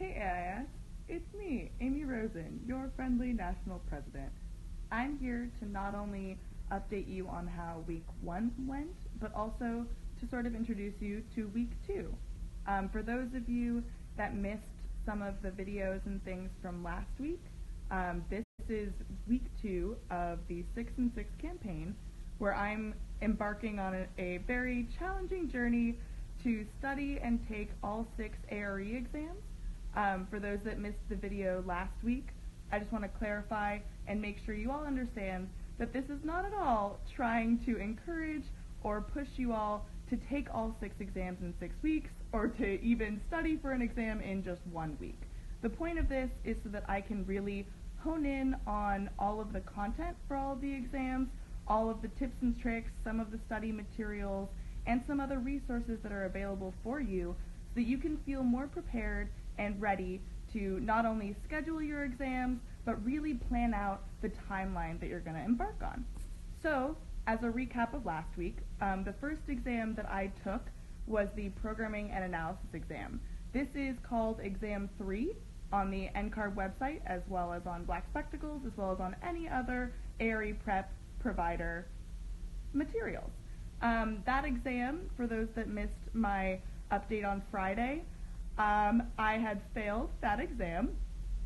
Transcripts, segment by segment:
Hey AIS, it's me, Amy Rosen, your friendly national president. I'm here to not only update you on how week 1 went, but also to sort of introduce you to week 2. For those of you that missed some of the videos and things from last week, this is week 2 of the 6 and 6 campaign, where I'm embarking on a very challenging journey to study and take all 6 ARE exams. For those that missed the video last week, I just want to clarify and make sure you all understand that this is not at all trying to encourage or push you all to take all 6 exams in 6 weeks or to even study for an exam in just 1 week. The point of this is so that I can really hone in on all of the content for all of the exams, all of the tips and tricks, some of the study materials, and some other resources that are available for you so that you can feel more prepared and ready to not only schedule your exams, but really plan out the timeline that you're going to embark on. So, as a recap of last week, the first exam that I took was the Programming and Analysis exam. This is called Exam 3 on the NCARB website, as well as on Black Spectacles, as well as on any other ARE prep provider materials. That exam, for those that missed my update on Friday, I had failed that exam,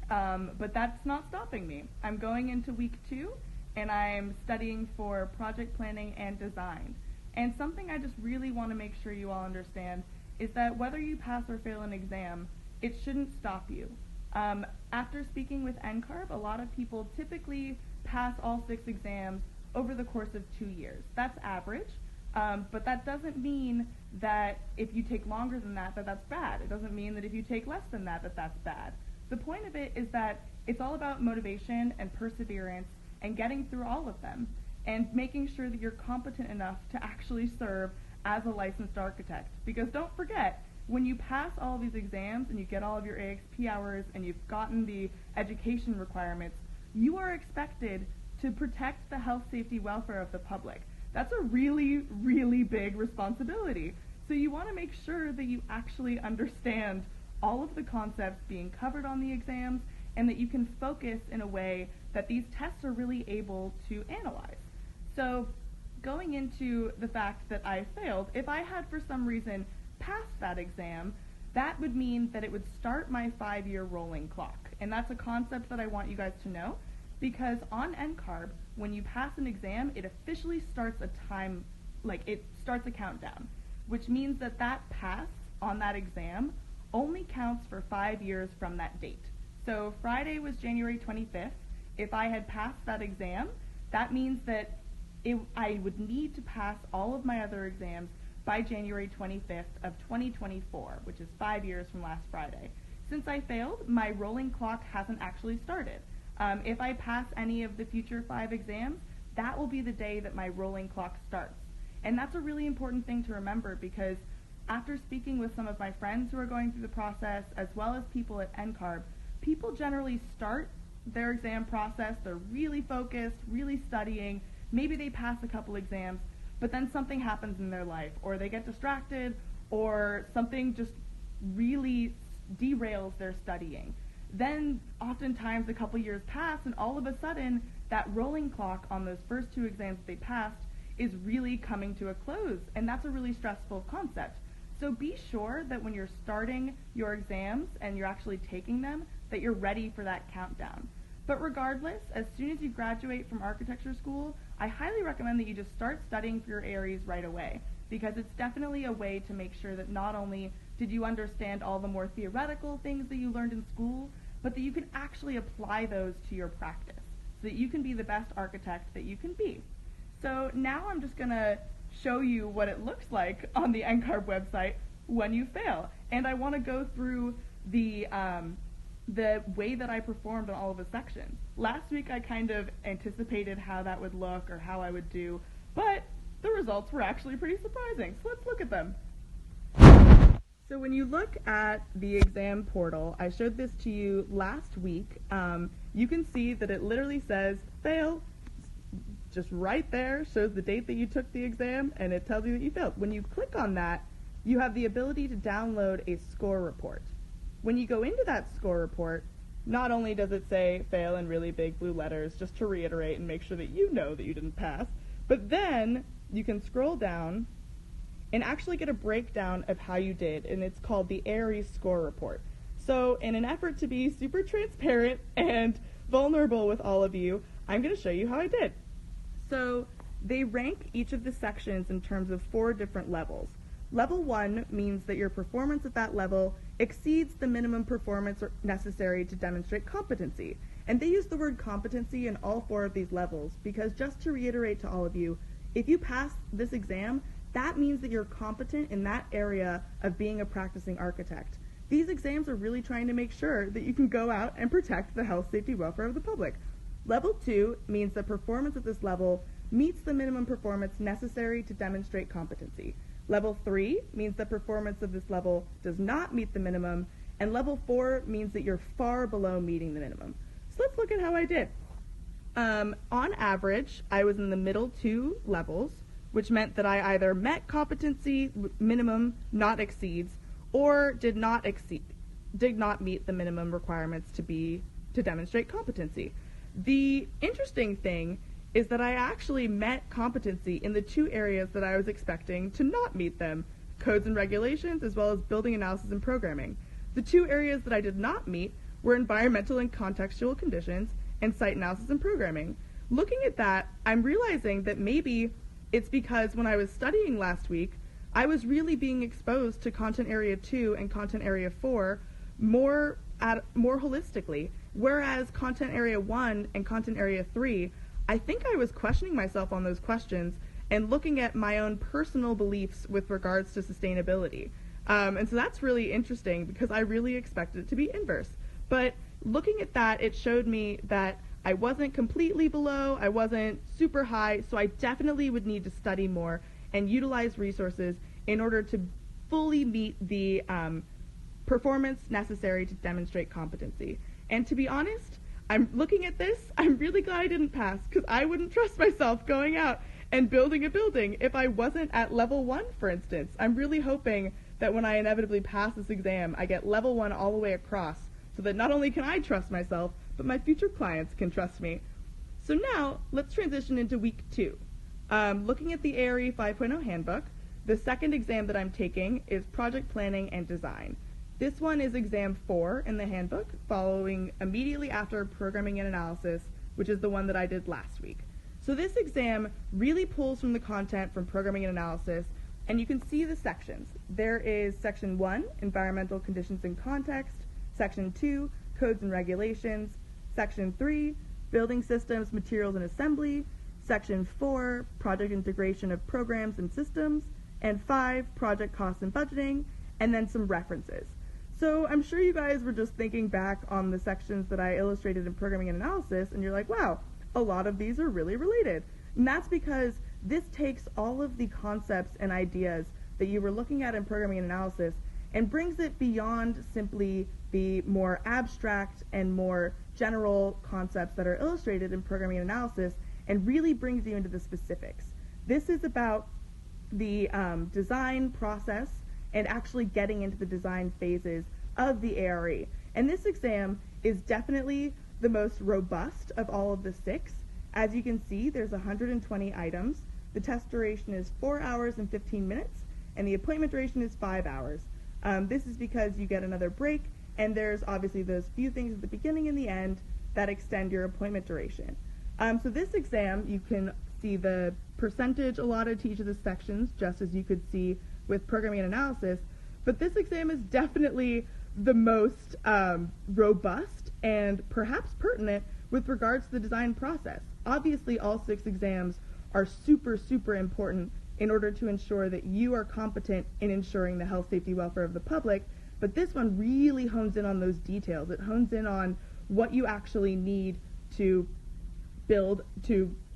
but that's not stopping me. I'm going into week 2, and I'm studying for project planning and design. And something I just really want to make sure you all understand is that whether you pass or fail an exam, it shouldn't stop you. After speaking with NCARB, a lot of people typically pass all 6 exams over the course of 2 years. That's average. But that doesn't mean that if you take longer than that, that's bad. It doesn't mean that if you take less than that, that's bad. The point of it is that it's all about motivation and perseverance and getting through all of them and making sure that you're competent enough to actually serve as a licensed architect. Because don't forget, when you pass all these exams and you get all of your AXP hours and you've gotten the education requirements, you are expected to protect the health, safety, welfare of the public. That's a really, really big responsibility. So you want to make sure that you actually understand all of the concepts being covered on the exams and that you can focus in a way that these tests are really able to analyze. So going into the fact that I failed, if I had for some reason passed that exam, that would mean that it would start my 5-year rolling clock. And that's a concept that I want you guys to know, because on NCARB, when you pass an exam, it officially starts a time, it starts a countdown, which means that that pass on that exam only counts for 5 years from that date. So Friday was January 25th. If I had passed that exam, that means that I would need to pass all of my other exams by January 25th of 2024, which is 5 years from last Friday. Since I failed, my rolling clock hasn't actually started. If I pass any of the future 5 exams, that will be the day that my rolling clock starts. And that's a really important thing to remember, because after speaking with some of my friends who are going through the process, as well as people at NCARB, people generally start their exam process, they're really focused, really studying, maybe they pass a couple exams, but then something happens in their life, or they get distracted, or something just really derails their studying. Then oftentimes a couple years pass, and all of a sudden that rolling clock on those first 2 exams that they passed is really coming to a close, and that's a really stressful concept. So be sure that when you're starting your exams and you're actually taking them, that you're ready for that countdown. But regardless, as soon as you graduate from architecture school, I highly recommend that you just start studying for your AREs right away, because it's definitely a way to make sure that not only did you understand all the more theoretical things that you learned in school, but that you can actually apply those to your practice so that you can be the best architect that you can be. So now I'm just going to show you what it looks like on the NCARB website when you fail. And I want to go through the way that I performed on all of the sections. Last week I kind of anticipated how that would look or how I would do, but the results were actually pretty surprising. So let's look at them. So when you look at the exam portal, I showed this to you last week, you can see that it literally says fail, just right there, shows the date that you took the exam, and it tells you that you failed. When you click on that, you have the ability to download a score report. when you go into that score report, not only does it say fail in really big blue letters, just to reiterate and make sure that you know that you didn't pass, but then you can scroll down and actually get a breakdown of how you did, and it's called the ARIES score report. So in an effort to be super transparent and vulnerable with all of you, I'm going to show you how I did. So they rank each of the sections in terms of 4 different levels. Level 1 means that your performance at that level exceeds the minimum performance necessary to demonstrate competency. And they use the word competency in all 4 of these levels because, just to reiterate to all of you, if you pass this exam, that means that you're competent in that area of being a practicing architect. These exams are really trying to make sure that you can go out and protect the health, safety, welfare of the public. Level 2 means that performance at this level meets the minimum performance necessary to demonstrate competency. Level 3 means that performance of this level does not meet the minimum, and level 4 means that you're far below meeting the minimum. So let's look at how I did. On average, I was in the middle 2 levels, which meant that I either met competency minimum, not exceeds, or did not meet the minimum requirements to demonstrate competency. The interesting thing is that I actually met competency in the 2 areas that I was expecting to not meet them, codes and regulations, as well as building analysis and programming. The 2 areas that I did not meet were environmental and contextual conditions and site analysis and programming. Looking at that, I'm realizing that maybe it's because when I was studying last week, I was really being exposed to content area 2 and content area 4 more holistically, whereas content area 1 and content area 3, I think I was questioning myself on those questions and looking at my own personal beliefs with regards to sustainability. And so that's really interesting because I really expected it to be inverse. But looking at that, it showed me that I wasn't completely below, I wasn't super high, so I definitely would need to study more and utilize resources in order to fully meet the performance necessary to demonstrate competency. And to be honest, I'm looking at this, I'm really glad I didn't pass, because I wouldn't trust myself going out and building a building if I wasn't at level 1, for instance. I'm really hoping that when I inevitably pass this exam, I get level 1 all the way across, so that not only can I trust myself, but my future clients can trust me. So now, let's transition into week 2. Looking at the ARE 5.0 handbook, the second exam that I'm taking is project planning and design. This one is exam 4 in the handbook, following immediately after programming and analysis, which is the one that I did last week. So this exam really pulls from the content from programming and analysis, and you can see the sections. There is section 1, environmental conditions and context, section 2, codes and regulations, section 3, building systems, materials and assembly, section 4, project integration of programs and systems, and 5, project costs and budgeting, and then some references. So I'm sure you guys were just thinking back on the sections that I illustrated in programming and analysis, and you're like, wow, a lot of these are really related. And that's because this takes all of the concepts and ideas that you were looking at in programming and analysis and brings it beyond simply the more abstract and more general concepts that are illustrated in programming and analysis and really brings you into the specifics. This is about the design process and actually getting into the design phases of the ARE. And this exam is definitely the most robust of all of the 6. As you can see, there's 120 items. The test duration is 4 hours and 15 minutes, and the appointment duration is 5 hours. This is because you get another break, and there's obviously those few things at the beginning and the end that extend your appointment duration. So this exam, you can see the percentage allotted to each of the sections, just as you could see with programming and analysis, but this exam is definitely the most robust and perhaps pertinent with regards to the design process. Obviously, all 6 exams are super, super important in order to ensure that you are competent in ensuring the health, safety, welfare of the public, but this one really hones in on those details. It hones in on what you actually need to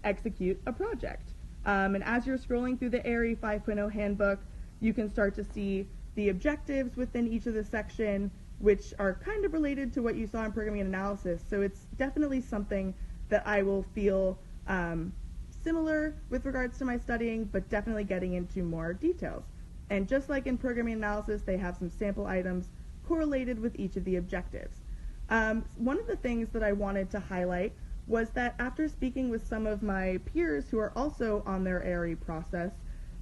execute a project. And as you're scrolling through the ARE 5.0 handbook, you can start to see the objectives within each of the section, which are kind of related to what you saw in programming and analysis. So it's definitely something that I will feel similar with regards to my studying, but definitely getting into more details. And just like in programming and analysis, they have some sample items, correlated with each of the objectives. One of the things that I wanted to highlight was that after speaking with some of my peers who are also on their ARE process,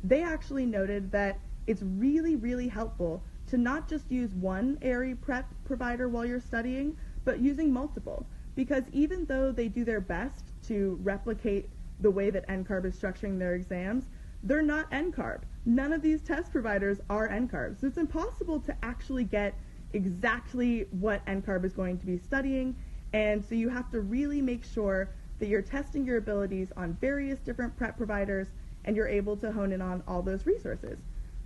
they actually noted that it's really, really helpful to not just use one ARE prep provider while you're studying, but using multiple. Because even though they do their best to replicate the way that NCARB is structuring their exams, they're not NCARB. None of these test providers are NCARB. So it's impossible to actually get exactly what NCARB is going to be studying, and so you have to really make sure that you're testing your abilities on various different prep providers and you're able to hone in on all those resources.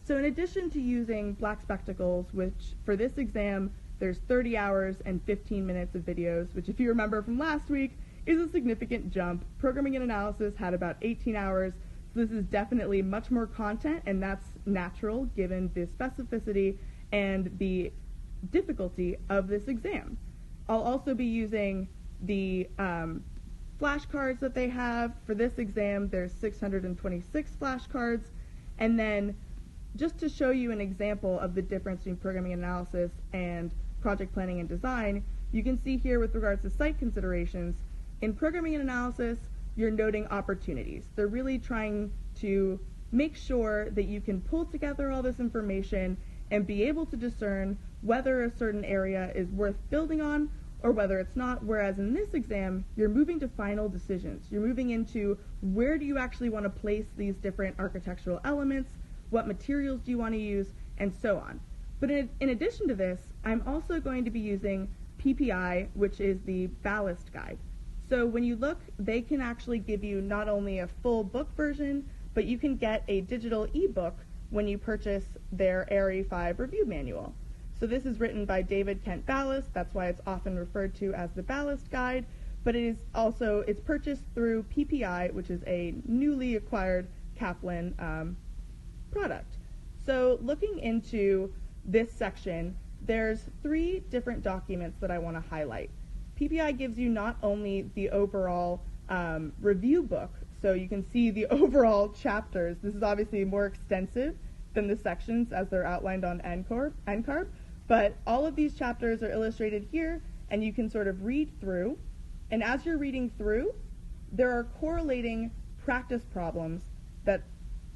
So in addition to using Black Spectacles, which for this exam there's 30 hours and 15 minutes of videos, which if you remember from last week is a significant jump. Programming and Analysis had about 18 hours, so this is definitely much more content, and that's natural given the specificity and the difficulty of this exam. I'll also be using the flashcards that they have. For this exam, there's 626 flashcards, and then just to show you an example of the difference between programming and analysis and project planning and design, you can see here with regards to site considerations, in programming and analysis, you're noting opportunities. They're really trying to make sure that you can pull together all this information and be able to discern whether a certain area is worth building on or whether it's not, whereas in this exam, you're moving to final decisions. You're moving into where do you actually want to place these different architectural elements, what materials do you want to use, and so on. But in addition to this, I'm also going to be using PPI, which is the ballast guide. So when you look, they can actually give you not only a full book version, but you can get a digital ebook when you purchase their ARE 5 review manual. So this is written by David Kent Ballast, that's why it's often referred to as the Ballast Guide, but it's purchased through PPI, which is a newly acquired Kaplan product. So looking into this section, there's 3 different documents that I want to highlight. PPI gives you not only the overall review book, so you can see the overall chapters. This is obviously more extensive than the sections as they're outlined on NCARB, but all of these chapters are illustrated here, and you can sort of read through. And as you're reading through, there are correlating practice problems that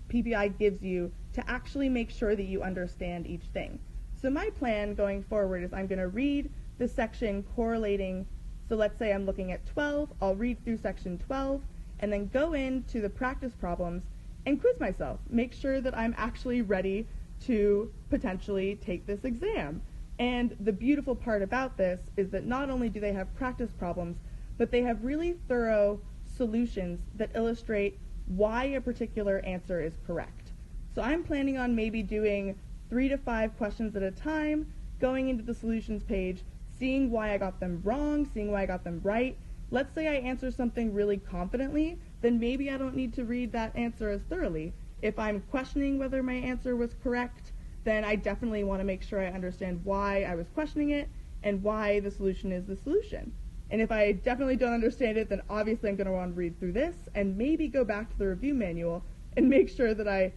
PPI gives you to actually make sure that you understand each thing. So my plan going forward is I'm going to read the section correlating. So let's say I'm looking at 12, I'll read through section 12, and then go into the practice problems and quiz myself, make sure that I'm actually ready to potentially take this exam. And the beautiful part about this is that not only do they have practice problems, but they have really thorough solutions that illustrate why a particular answer is correct. So I'm planning on maybe doing 3 to 5 questions at a time, going into the solutions page, seeing why I got them wrong, seeing why I got them right. Let's say I answer something really confidently, then maybe I don't need to read that answer as thoroughly. If I'm questioning whether my answer was correct, then I definitely want to make sure I understand why I was questioning it and why the solution is the solution. And if I definitely don't understand it, then obviously I'm going to want to read through this and maybe go back to the review manual and make sure that I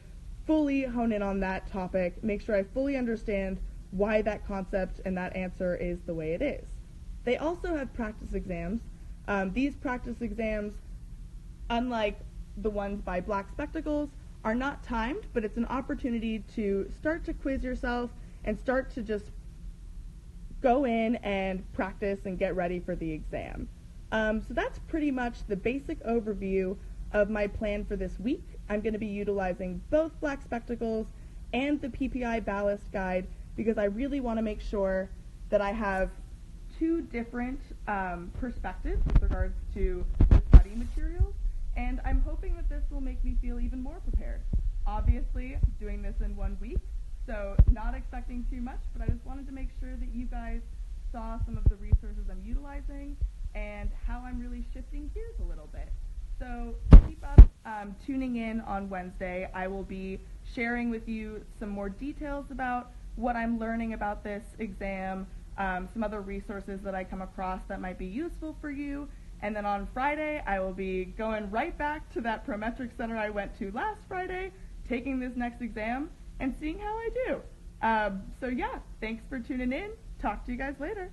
fully hone in on that topic, make sure I fully understand why that concept and that answer is the way it is. They also have practice exams. These practice exams, unlike the ones by Black Spectacles, are not timed, but it's an opportunity to start to quiz yourself and start to just go in and practice and get ready for the exam. So that's pretty much the basic overview of my plan for this week. I'm going to be utilizing both Black Spectacles and the PPI Ballast Guide because I really want to make sure that I have 2 different perspectives with regards to the study materials, and I'm hoping that this will make me feel even more prepared. Obviously, doing this in 1 week, so not expecting too much, but I just wanted to make sure that you guys saw some of the resources I'm utilizing and how I'm really shifting gears a little bit. So keep up tuning in on Wednesday. I will be sharing with you some more details about what I'm learning about this exam, some other resources that I come across that might be useful for you. And then on Friday, I will be going right back to that Prometric Center I went to last Friday, taking this next exam, and seeing how I do. So yeah, thanks for tuning in. Talk to you guys later.